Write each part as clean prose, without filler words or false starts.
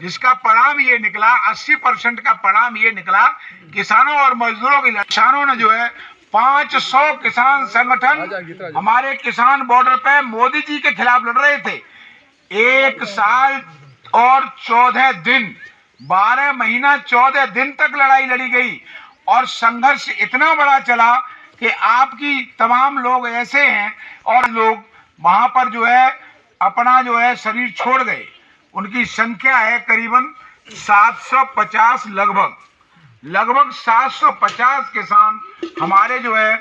जिसका परिणाम ये निकला, 80% का परिणाम ये निकला, किसानों और मजदूरों की किसानों ने जो है 500 किसान संगठन हमारे किसान बॉर्डर पे मोदी जी के खिलाफ लड़ रहे थे। 1 साल और 14 दिन, 12 महीना 14 दिन तक लड़ाई लड़ी गई और संघर्ष इतना बड़ा चला कि आपकी तमाम लोग ऐसे हैं और लोग वहां पर जो है अपना जो है शरीर छोड़ गए। उनकी संख्या है करीबन 750, लगभग 750 किसान हमारे जो है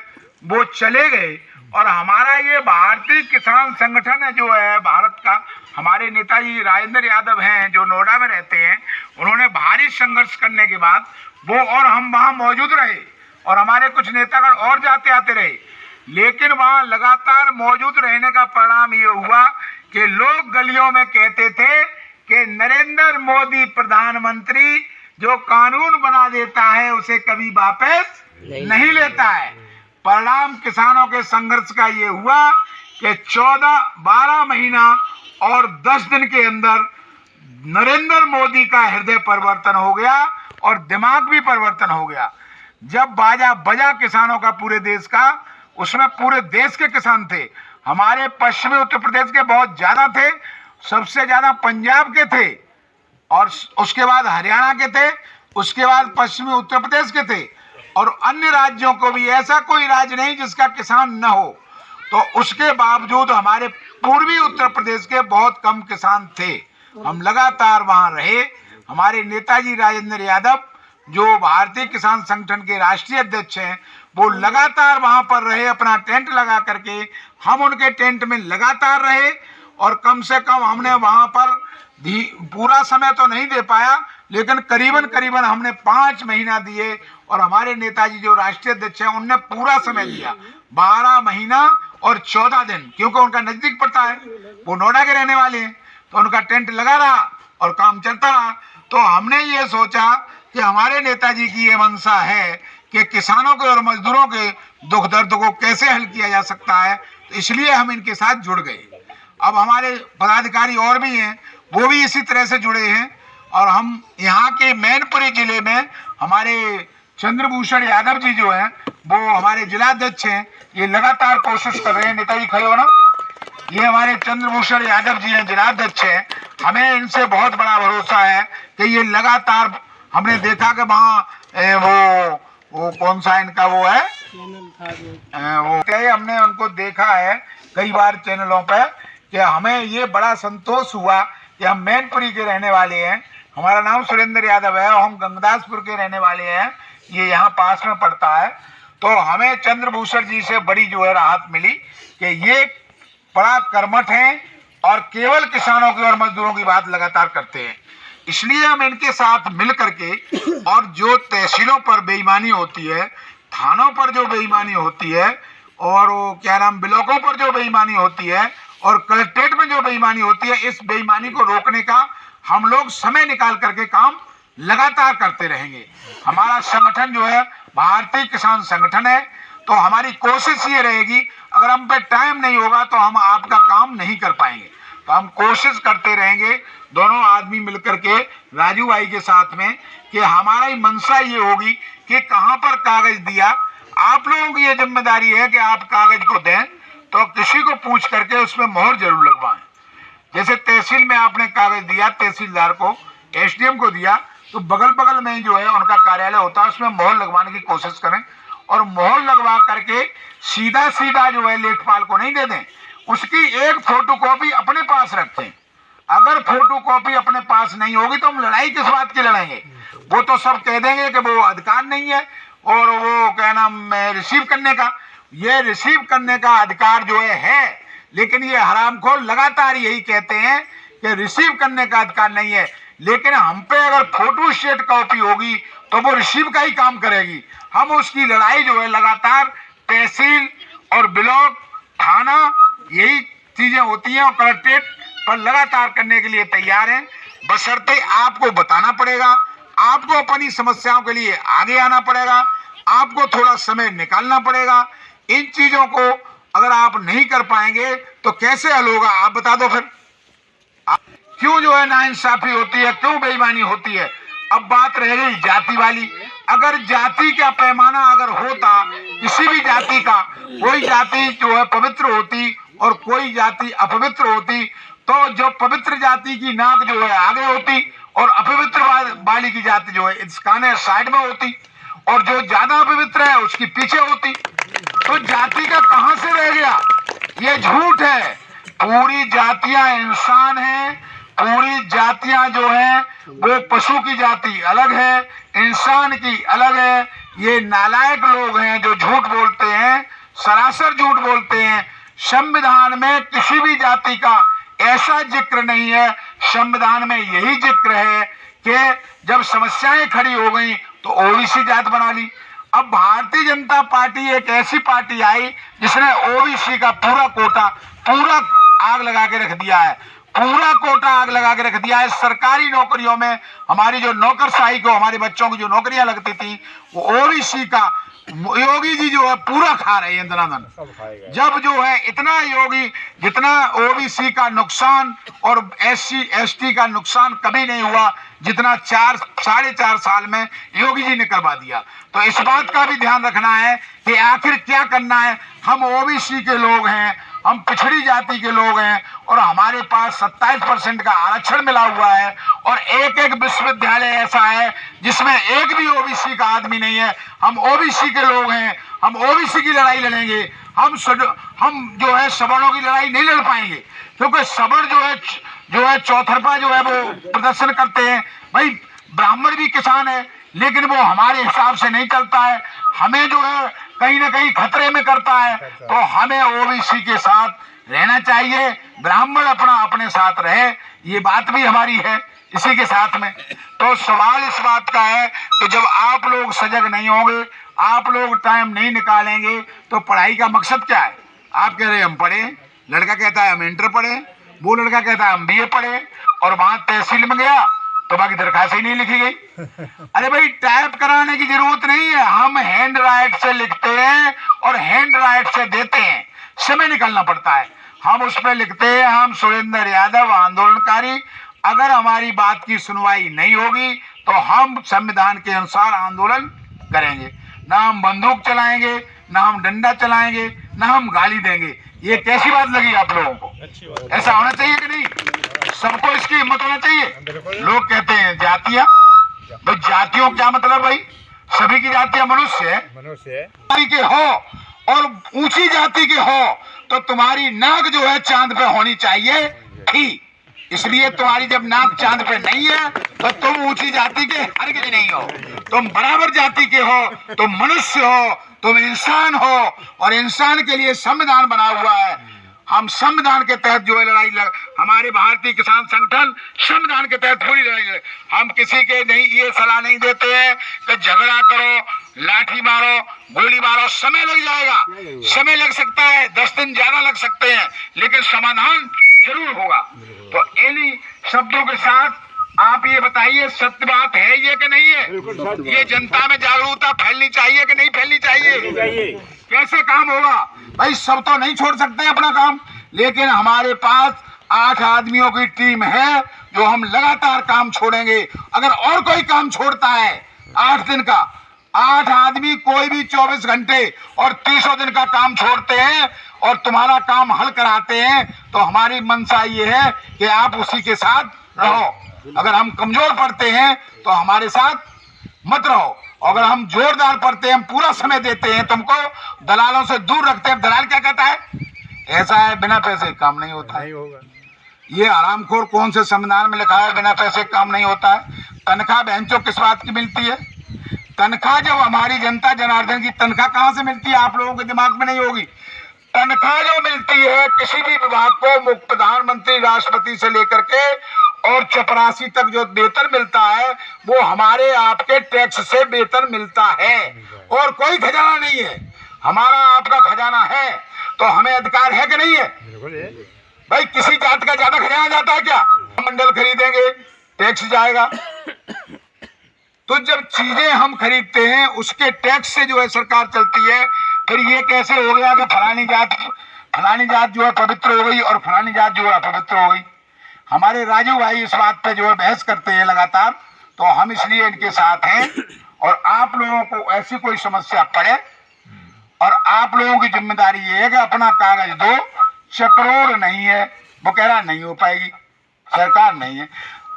वो चले गए। और हमारा ये भारतीय किसान संगठन है जो है भारत का, हमारे नेताजी राजेंद्र यादव हैं जो नोएडा में रहते हैं, उन्होंने भारी संघर्ष करने के बाद वो और हम वहां मौजूद रहे और हमारे कुछ नेतागण और जाते आते रहे, लेकिन वहां लगातार मौजूद रहने का परिणाम ये हुआ कि लोग गलियों में कहते थे कि नरेंद्र मोदी प्रधानमंत्री जो कानून बना देता है उसे कभी वापस नहीं लेता है। परिणाम किसानों के संघर्ष का ये हुआ कि 12 महीना और 10 दिन के अंदर नरेंद्र मोदी का हृदय परिवर्तन हो गया और दिमाग भी परिवर्तन हो गया। जब बाजा बजा किसानों का पूरे देश का, उसमें पूरे देश के किसान थे। हमारे पश्चिमी उत्तर प्रदेश के बहुत ज्यादा थे, सबसे ज्यादा पंजाब के थे और उसके बाद हरियाणा के थे, उसके बाद पश्चिमी उत्तर प्रदेश के थे और अन्य राज्यों को भी, ऐसा कोई राज्य नहीं जिसका किसान न हो। तो उसके बावजूद हमारे पूर्वी उत्तर प्रदेश के बहुत कम किसान थे। हम लगातार वहां रहे। हमारे नेताजी राजेंद्र यादव जो भारतीय किसान संगठन के राष्ट्रीय अध्यक्ष हैं, वो लगातार वहां पर रहे अपना टेंट लगा करके। हम उनके टेंट में लगातार रहे और कम से कम हमने वहां पर पूरा समय तो नहीं दे पाया, लेकिन करीबन हमने 5 महीना दिए और हमारे नेताजी जो राष्ट्रीय अध्यक्ष हैं उनने पूरा समय दिया, 12 महीना और 14 दिन, क्योंकि उनका नजदीक पड़ता है, वो नोएडा के रहने वाले हैं, तो उनका टेंट लगा रहा और काम चलता रहा। तो हमने ये सोचा कि हमारे नेताजी की ये मंशा है कि किसानों के और मजदूरों के दुख दर्द को कैसे हल किया जा सकता है, तो इसलिए हम इनके साथ जुड़ गए। अब हमारे पदाधिकारी और भी हैं, वो भी इसी तरह से जुड़े हैं और हम यहाँ के मैनपुरी जिले में हमारे चंद्रभूषण यादव जी जो हैं वो हमारे जिलाध्यक्ष हैं, ये लगातार कोशिश कर रहे हैं। नेताजी खड़े हो ना, ये हमारे चंद्रभूषण यादव जी हैं, जिलाध्यक्ष हैं। हमें इनसे बहुत बड़ा भरोसा है कि ये लगातार, हमने देखा कि वहाँ वो कौन सा इनका वो है वो क्या, हमने उनको देखा है कई बार चैनलों पर, कि हमें ये बड़ा संतोष हुआ कि हम मैनपुरी के रहने वाले हैं, हमारा नाम सुरेंद्र यादव है और हम गंगदासपुर के रहने वाले हैं, ये यहाँ पास में पड़ता है। तो हमें चंद्रभूषण जी से बड़ी जो है राहत मिली कि ये बड़ा कर्मठ हैं और केवल किसानों की और मजदूरों की बात लगातार करते हैं। इसलिए हम इनके साथ मिल करके, और जो तहसीलों पर बेईमानी होती है, थानों पर जो बेईमानी होती है, और वो क्या नाम ब्लॉकों पर जो बेईमानी होती है और कलेक्ट्रेट में जो बेईमानी होती है, इस बेईमानी को रोकने का हम लोग समय निकाल करके काम लगातार करते रहेंगे। हमारा संगठन जो है भारतीय किसान संगठन है, तो हमारी कोशिश ये रहेगी, अगर हम पे टाइम नहीं होगा तो हम आपका काम नहीं कर पाएंगे, तो हम कोशिश करते रहेंगे दोनों आदमी मिलकर के राजू भाई के साथ में, कि हमारा ही मंशा ये होगी कि कहां पर कागज दिया, आप लोगों की ये जिम्मेदारी है कि आप कागज को दें तो किसी को पूछ करके उसमें मोहर जरूर लगवाएं। जैसे तहसील में आपने कागज दिया, तहसीलदार को, एसडीएम को दिया, तो बगल बगल में जो है उनका कार्यालय होता है, उसमें मोहर लगवाने की कोशिश करें और मोहर लगवा करके सीधा जो है लेखपाल को नहीं दे दें, उसकी एक फोटोकॉपी अपने पास रखें। अगर फोटोकॉपी अपने पास नहीं होगी तो हम लड़ाई किस बात की लड़ेंगे? वो तो सब कह देंगे कि वो अधिकार नहीं है और वो क्या नाम रिसीव करने का, ये रिसीव करने का अधिकार जो है, लेकिन ये हरामखोर लगातार यही कहते हैं कि रिसीव करने का अधिकार नहीं है, लेकिन हम पे अगर फोटो स्टेट कॉपी होगी तो वो रिसीव का ही काम करेगी। हम उसकी लड़ाई जो है लगातार तहसील और ब्लॉक, थाना, यही चीजें होती हैं और कलेक्ट्रेट पर लगातार करने के लिए तैयार हैं। बशर्ते आपको बताना पड़ेगा, आपको अपनी समस्याओं के लिए आगे आना पड़ेगा, आपको थोड़ा समय निकालना पड़ेगा। इन चीजों को अगर आप नहीं कर पाएंगे तो कैसे हल होगा, आप बता दो फिर। क्यों जो है नाइंसाफी होती है, क्यों बेईमानी होती है। अब बात रह गई जाति वाली। अगर जाति का पैमाना अगर होता, किसी भी जाति का, कोई जाति जो है पवित्र होती और कोई जाति अपवित्र होती, तो जो पवित्र जाति की नाक जो है आगे होती और अपवित्र वाली की जाति जो है इस काने साइड में होती, और जो ज्यादा अपवित्र है उसकी पीछे होती। तो जाति का कहां से रह गया? ये झूठ है। पूरी जातियां इंसान हैं, पूरी जातियां जो है वो पशु की जाति अलग है, इंसान की अलग है। ये नालायक लोग हैं जो झूठ बोलते हैं, सरासर झूठ बोलते हैं। संविधान में किसी भी जाति का ऐसा जिक्र नहीं है। संविधान में यही जिक्र है कि जब समस्याएं खड़ी हो गई तो ओबीसी जात बना ली। अब भारतीय जनता पार्टी एक ऐसी पार्टी आई जिसने ओबीसी का पूरा कोटा पूरा आग लगा के रख दिया है, पूरा कोटा आग लगा के रख दिया है। सरकारी नौकरियों में हमारी जो नौकरशाही को, हमारे बच्चों की जो नौकरियां लगती थी, वो ओबीसी का योगी जी जो है पूरा खा रहे हैं धनाधन। जब जो है इतना योगी, जितना ओबीसी का नुकसान और एससी एसटी का नुकसान कभी नहीं हुआ जितना 4.5 साल में योगी जी ने करवा दिया। तो इस बात का भी ध्यान रखना है कि आखिर क्या करना है। हम ओबीसी के लोग हैं, हम पिछड़ी जाति के लोग हैं और हमारे पास 27% का आरक्षण मिला हुआ है और एक एक विश्वविद्यालय ऐसा है जिसमें एक भी ओबीसी का आदमी नहीं है। हम ओबीसी के लोग हैं, हम ओबीसी की लड़ाई लड़ेंगे। हम जो है सवर्णों की लड़ाई नहीं लड़ पाएंगे, क्योंकि सवर्ण जो है चौतरफा जो है वो प्रदर्शन करते हैं। भाई ब्राह्मण भी किसान है, लेकिन वो हमारे हिसाब से नहीं चलता है, हमें जो है कहीं ना कहीं खतरे में करता है। तो हमें ओबीसी के साथ रहना चाहिए, ब्राह्मण अपने साथ रहे, ये बात भी हमारी है इसी के साथ में। तो सवाल इस बात का है कि जब आप लोग सजग नहीं होंगे, आप लोग टाइम नहीं निकालेंगे, तो पढ़ाई का मकसद क्या है? आप कह रहे हम पढ़े, लड़का कहता है हम इंटर पढ़े, वो लड़का कहता है हम बीए पढ़े, और वहां तहसील में गया तो बाकी दरखास्त ही नहीं लिखी गई। अरे भाई टाइप कराने की जरूरत नहीं है, हम हैंड राइट से लिखते हैं और हैंड राइट से देते हैं, समय निकालना पड़ता है। हम उस पर लिखते हैं हम सुरेंद्र यादव आंदोलनकारी, अगर हमारी बात की सुनवाई नहीं होगी तो हम संविधान के अनुसार आंदोलन करेंगे। ना हम बंदूक चलाएंगे, ना हम डंडा चलाएंगे, ना हम गाली देंगे। ये कैसी बात लगी आप लोगों को? ऐसा होना चाहिए कि नहीं? सबको इसकी हिम्मत होना चाहिए। लोग कहते हैं जातियां, भाई जातियों क्या मतलब? भाई सभी की जातियां मनुष्य है के हो और ऊंची जाति के हो तो तुम्हारी नाक जो है चांद पे होनी चाहिए थी। इसलिए तुम्हारी जब नाक चांद पे नहीं है तो तुम ऊंची जाति के हरगिज नहीं हो, तुम बराबर जाति के हो, तुम मनुष्य हो, तुम इंसान हो, और इंसान के लिए संविधान बना हुआ है। हम संविधान के तहत जो है लड़ाई हमारे भारतीय किसान संगठन संविधान के तहत पूरी लड़ाई लड़े। हम किसी के नहीं ये सलाह नहीं देते हैं कि झगड़ा करो, लाठी मारो, गोली मारो। समय लग जाएगा, समय लग सकता है, 10 दिन ज्यादा लग सकते हैं, लेकिन समाधान जरूर होगा। तो इन्हीं शब्दों के साथ आप ये बताइए सत्य बात है ये कि नहीं है? ये जनता में जागरूकता फैलनी चाहिए कि नहीं फैलनी चाहिए? कैसे काम होगा? भाई सब तो नहीं छोड़ सकते अपना काम, लेकिन हमारे पास 8 आदमियों की टीम है जो हम लगातार काम छोड़ेंगे। अगर और कोई काम छोड़ता है 8 दिन का, 8 आदमी कोई भी 24 घंटे और 300 दिन का काम छोड़ते हैं और तुम्हारा काम हल कराते हैं, तो हमारी मंशा ये है कि आप उसी के साथ रहो। अगर हम कमजोर पड़ते हैं तो हमारे साथ मत रहो, अगर हम जोरदार पड़ते हैं, हम पूरा समय देते हैं, तुमको दलालों से दूर रखते हैं। दलाल क्या कहता है? ऐसा है बिना पैसे काम नहीं होता है। ये आरामखोर कौन से संविधान में लिखा है बिना पैसे काम नहीं होता है? तनख्वाह बहनचोद किस बात की मिलती है? तनख्वाह जब हमारी जनता जनार्दन की तनख्वाह कहां से मिलती है? आप लोगों के दिमाग में नहीं होगी। तनख्वाह जो मिलती है किसी भी विभाग को, प्रधानमंत्री राष्ट्रपति से लेकर के और चपरासी तक जो वेतन मिलता है वो हमारे आपके टैक्स से वेतन मिलता है, और कोई खजाना नहीं है। हमारा आपका खजाना है, तो हमें अधिकार है कि नहीं है? भाई किसी जात का ज्यादा खजाना जाता है क्या? मंडल खरीदेंगे टैक्स जाएगा। तो जब चीजें हम खरीदते हैं उसके टैक्स से जो है सरकार चलती है। फिर ये कैसे हो गया कि फलानी जात जो है पवित्र हो गई और फलानी जात जो है अपवित्र हो गई? हमारे राजू भाई इस बात पे जो है बहस करते हैं लगातार, तो हम इसलिए इनके साथ हैं। और आप लोगों को ऐसी कोई समस्या पड़े और आप लोगों की जिम्मेदारी ये है कि अपना कागज दो, चक्रोर नहीं है, वो कह रहा नहीं हो पाएगी, सरकार नहीं है।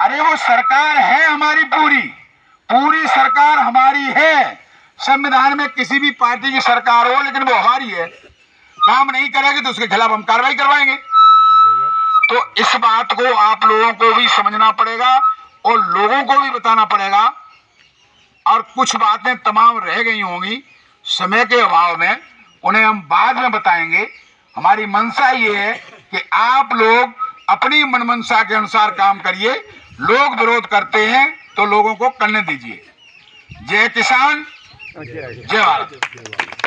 अरे वो सरकार है हमारी, पूरी सरकार हमारी है। संविधान में किसी भी पार्टी की सरकार हो, लेकिन वो हमारी है। काम नहीं करेगी तो उसके खिलाफ हम कार्रवाई करवाएंगे। तो इस बात को आप लोगों को भी समझना पड़ेगा और लोगों को भी बताना पड़ेगा। और कुछ बातें तमाम रह गई होंगी, समय के अभाव में उन्हें हम बाद में बताएंगे। हमारी मंशा ये है कि आप लोग अपनी मनमंशा के अनुसार काम करिए। लोग विरोध करते हैं तो लोगों को करने दीजिए। जय किसान, जय भारत।